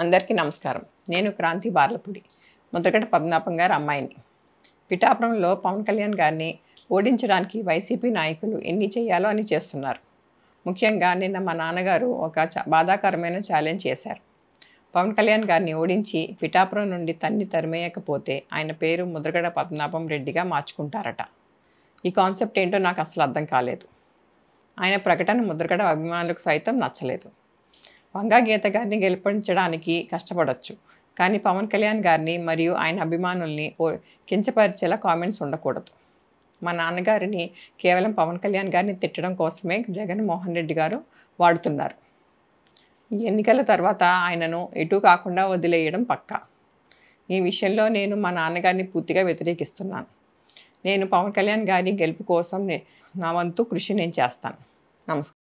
అందరికీ నమస్కారం. నేను క్రాంతి బార్లపూడి. ముద్రగడ పద్మనాభం గారి అమ్మాయిని. పిఠాపురంలో పవన్ కళ్యాణ్ గారిని ఓడించడానికి వైసీపీ నాయకులు ఎన్ని చేయాలో అని చేస్తున్నారు. ముఖ్యంగా నిన్న మా నాన్నగారు ఒక బాధాకరమైన ఛాలెంజ్ చేశారు. పవన్ కళ్యాణ్ గారిని ఓడించి పిఠాపురం నుండి తరిమేయకపోతే ఆయన పేరు ముద్రగడ పద్మనాభం రెడ్డిగా మార్చుకుంటారట. ఈ కాన్సెప్ట్ ఏంటో నాకు అసలు అర్థం కాలేదు. ఆయన ప్రకటన ముద్రగడ అభిమానులకు సైతం నచ్చలేదు. వంగా గీత గారిని గెలిపించడానికి కష్టపడవచ్చు, కానీ పవన్ కళ్యాణ్ గారిని మరియు ఆయన అభిమానుల్ని కించపరిచేలా కామెంట్స్ ఉండకూడదు. మా నాన్నగారిని కేవలం పవన్ కళ్యాణ్ గారిని తిట్టడం కోసమే జగన్మోహన్ రెడ్డి గారు వాడుతున్నారు. ఈ ఎన్నికల తర్వాత ఆయనను ఎటూ కాకుండా వదిలేయడం పక్కా. ఈ విషయంలో నేను మా నాన్నగారిని పూర్తిగా వ్యతిరేకిస్తున్నాను. నేను పవన్ కళ్యాణ్ గారి గెలుపు కోసం నా వంతు కృషి నేను చేస్తాను. నమస్కారం.